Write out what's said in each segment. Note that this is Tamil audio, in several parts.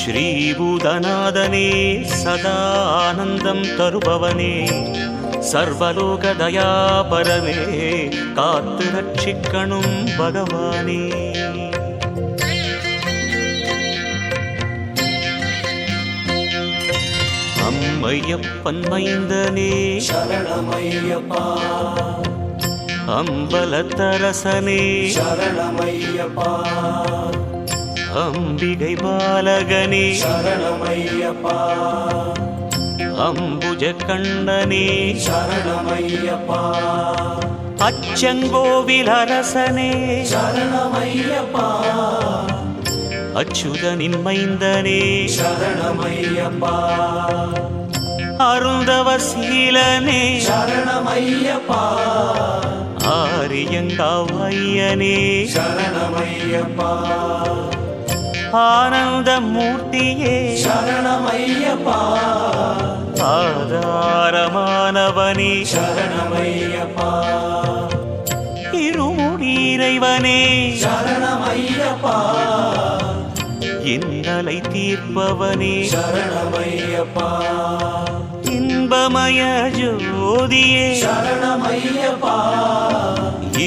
ஸ்ரீபூதநாதனே சதானந்தம் தருபவனே சர்வலோக தயாபரனே காத்து ரட்சிக்கணும் பகவானே. அம்மையப்பன் மைந்தனே சரணமையப்பா, அம்பலத்தரசனே சரணமையப்பா, அம்பிகை பாலகனே சரணமையப்பா, அம்புஜ கண்ணனே சரணமையப்பா, அச்சங்கோவில் அரசனே சரணமையப்பா, அச்சுதனின் மைந்தனே சரணமையப்பா, அருந்தவசீலனே சரணமையப்பா, ஆரியங்காவையனே சரணமையப்பா, ஆனந்தமூர்த்தியே சரணமையப்பா, ஆதாரமானவனே சரணமையப்பா, இருமுடி இறைவனே சரணமையப்பா, இன்னலை தீர்ப்பவனே சரணமையப்பா, இன்பமய ஜோதியே சரணமையப்பா,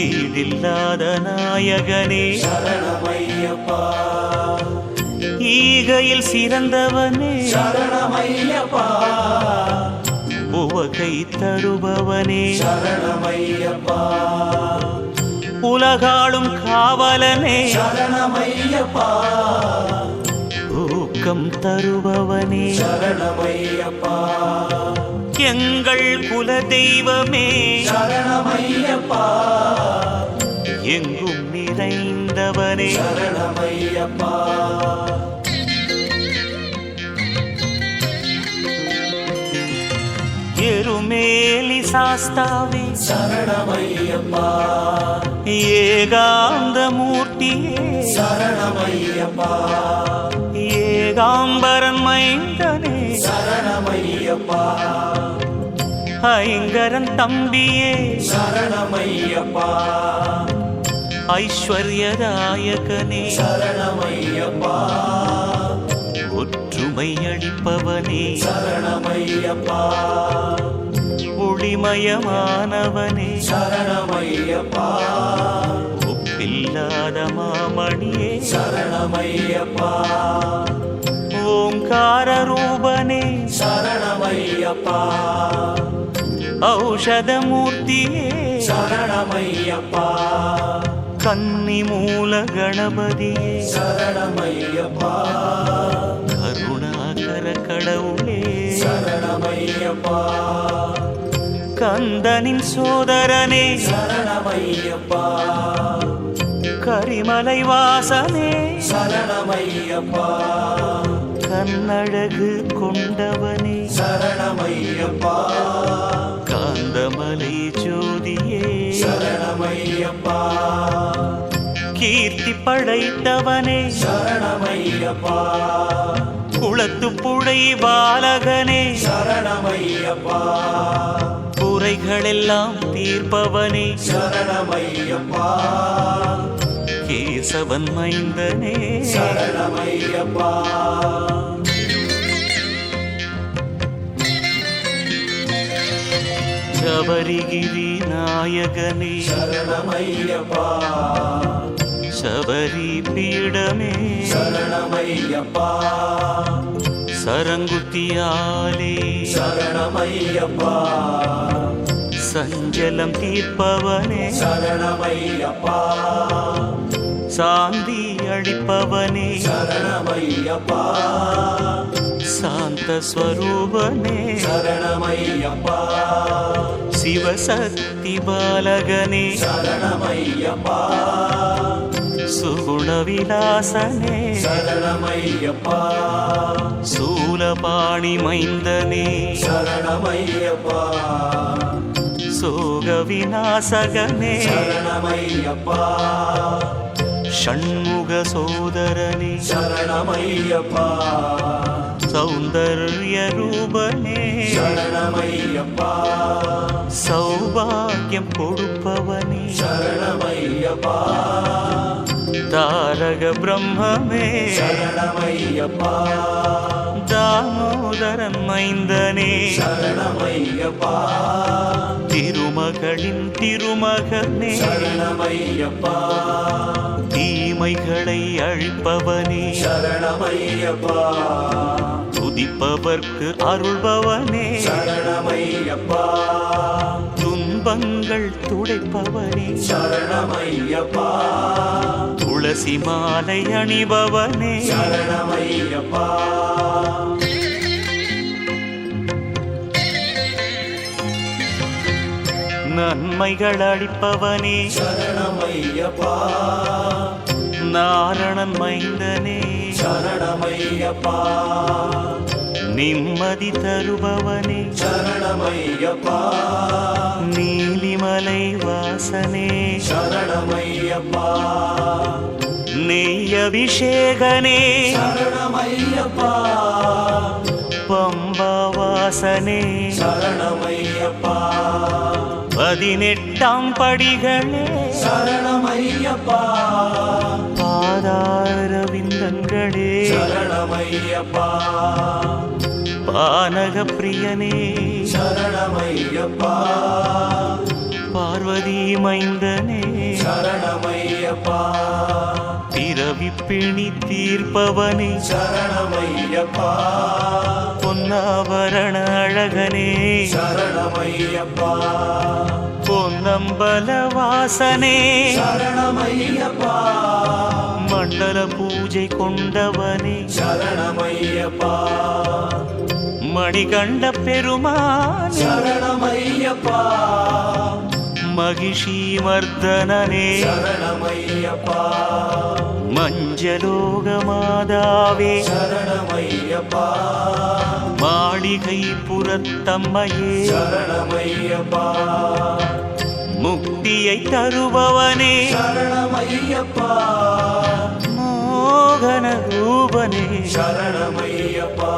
ஈடில்லாத நாயகனே சரணமையப்பா, ஈகையில் சிறந்தவனே சரணமையப்பா, உவகை தருபவனே சரணமையப்பா, உலகாளும் காவலனே சரணமையப்பா, ஊக்கம் தருபவனே சரணமையப்பா, எங்கள் குல தெய்வமே சரணமையப்பா, எங்கும் நிறைந்தவனே சரணமையப்பா, எருமேலி சாஸ்தாவே சரணமையப்பா, ஏகாந்தமூர்த்தியே சரணமையப்பா, ஏகாம்பரன் மைந்தனே சரணமையப்பா, ஐங்கரன் தம்பியே சரணமையப்பா, ஐஸ்வர்யதாயகனே சரணமையப்பா, ஒற்றுமை அளிப்பவனே சரணமையப்பா, ஒளிமயமானவனே சரணமையப்பா, ஒப்பில்லாத மாமணியே சரணமையப்பா, ஓங்கார ரூபனே சரணமையப்பா, ஔஷதமூர்த்தியே சரணமையப்பா, கன்னி மூல கணபதியே சரணமையப்பா, கருணாகர கடவுளே சரணமையப்பா, கந்தனின் சோதரனே சரணமையப்பா, கரிமலை வாசனே சரணமையப்பா, கண்ணழகு கொண்டவனே சரணமையப்பா, காந்தமலை ஜோதியே சரணமையப்பா, கீர்த்தி படைத்தவனே சரணமையப்பா, குளத்து புழை பாலகனே சரணமையப்பா, குறைகளெல்லாம் தீர்ப்பவனே சரணமையப்பா, கேசவன் மைந்தனே சரணமையப்பா, சபரிகிரி நாயகனே சரணமையப்பா, சபரி பீடமே சரணமையப்பா, சரங்குத்தியாலே சரணமையப்பா, சஞ்சலம் தீர்ப்பவனே சரணமையப்பா, சாந்தி அளிப்பவனே சரணமையப்பா, சாந்த ஸ்வரூபனே சரணமையப்பா, சிவசக்தி பாலகனே சரணமையப்பா, சுகுணவிலாசனே சரணமையப்பா, சூலபாணி மைந்தனே சரணமையப்பா, சோக விநாசகனே சரணமையப்பா, ஷண்முக சோதரனே சரணமையப்பா, சௌந்தர்ய ரூபனே சரணமையப்பா, சௌபாகியம் கொடுப்பவனே சரணமையப்பா, தாரக பிரம்மமே சரணமையப்பா தாமோதரன் மைந்தனே சரணமையப்பா திருமகளின் திருமகனே சரணமையப்பா தீமைகளை அழிப்பவனே சரணமையப்பா துதிப்பவர்க்கு அருள்பவனே சரணமையப்பா துன்பங்கள் துடைப்பவனே சரணமையப்பா துளசி மாலை அணிபவனே சரணமையப்பா நன்மைகள் அளிப்பவனே சரணமையப்பா நாரணன் மைந்தனே சரணமையப்பா நிம்மதி தருபவனே சரணமையப்பா நீலிமலை வாசனே சரணமையப்பா நெய் அபிஷேகனே சரணமையப்பா பம்பா வாசனே சரணமையப்பா 18ஆம் படிகளே சரணமையப்பா பாதார விந்தங்களே சரணமையப்பா பானக பிரியனே சரணமையப்பா பார்வதி மைந்தனே சரணமையப்பா பிறவி பிணி தீர்ப்பவனே சரணமையப்பா பொன்னாபரண அழகனே சரணமையப்பா பொன்னம்பல வாசனே சரணமையப்பா மண்டல பூஜை கொண்டவனே சரணமையப்பா மணிகண்ட பெருமானே சரணமையப்பா மகிஷி மர்தனனே சரணமையப்பா மஞ்சலோக மாதாவே சரணமையப்பா மாளிகை புறத்தம்மையே சரணமையப்பா முக்தியை தருபவனே சரணமையப்பா மோகன ரூபனே சரணமையப்பா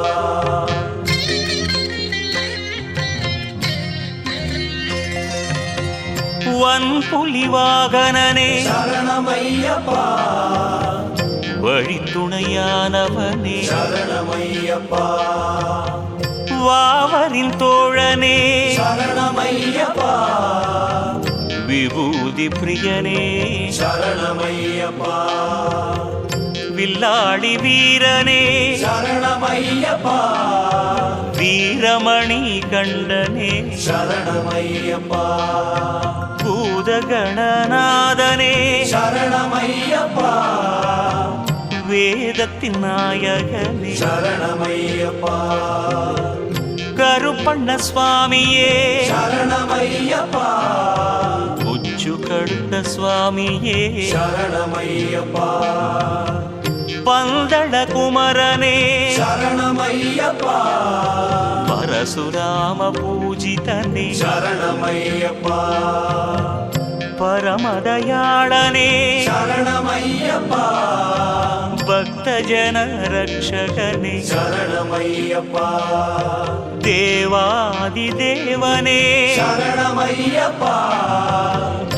வன்புலி வாகனனே சரணமையப்பா வழித்துணையானவனே சரணமையப்பா வாவரின் தோழனே சரணமையப்பா விபூதி பிரியனே சரணமையப்பா வில்லாளி வீரனே சரணமையப்பா வீரமணி கண்டனே சரணமையப்பா பூதகணநாதனே சரணமையப்பா வேதத்தின் நாயகனே சரணமையப்பா கருப்பண்ண சுவாமியே சரணமையப்பா உச்சு கடுத்த சுவாமியே சரணமையப்பா பந்தள குமரனே சரணமையப்பா பரசுராம பூஜிதனே சரணமையப்பா பரமதயாளனே சரணமையப்பா பக்தஜன ரக்ஷகனே சரணமையப்பா தேவாதி தேவனே சரணமையப்பா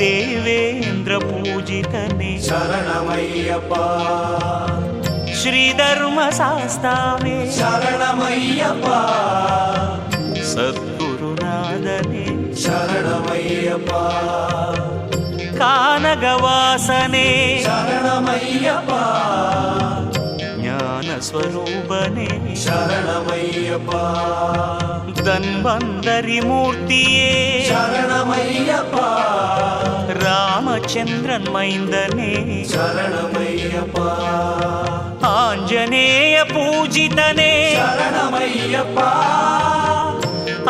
தேவேந்திர பூஜிதனே சரணமையப்பா ஸ்ரீதர்ம சாஸ்தாவே சரணமையப்பா சத்குருநாதனே சரணமையப்பா கானகவாசனே சரணமையப்பா ஞானஸ்வரூபனே சரணமையப்பா தன்வந்தரி மூர்த்தியே சரணமையப்பா ராமச்சந்திரன் மைந்தனே சரணமையப்பா ஆஞ்சநேய பூஜிதனே சரணமையப்பா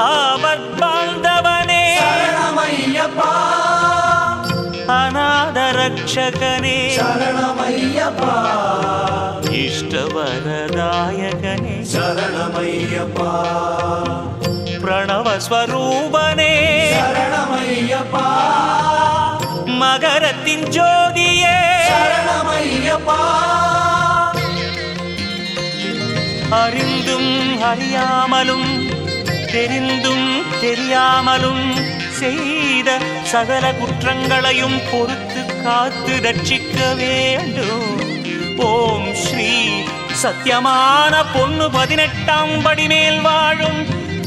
ஆபத் பாந்தவனே சரணமையப்பா அநாத ரக்ஷகனே சரணமையப்பா இஷ்டவரதாயகனே சரணமையப்பா பிரணவஸ்வரூபனே சரணமையப்பா மகரத்தின் ஜோதியே சரணமையப்பா அறிந்தும் அறியாமலும் தெரிந்தும் தெரியாமலும் செய்த சகல குற்றங்களையும் பொறுத்து காத்து ரட்சிக்க வேண்டும். ஓம் ஸ்ரீ சத்தியமான பொண்ணு 18ஆம் படி மேல் வாழும்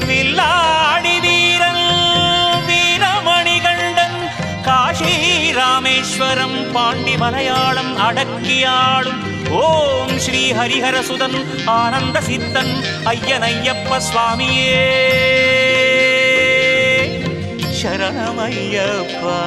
வில்லாடி வீரன் வீரமணிகண்டன் காஷி ராமேஸ்வரம் பாண்டி மலையாளம் அடக்கியாடும் ஓம் ஸ்ரீ ஹரிஹரசுதன் ஆனந்த சித்தன் ஐயன் ஐயப்ப சுவாமியே சரணமையப்பா.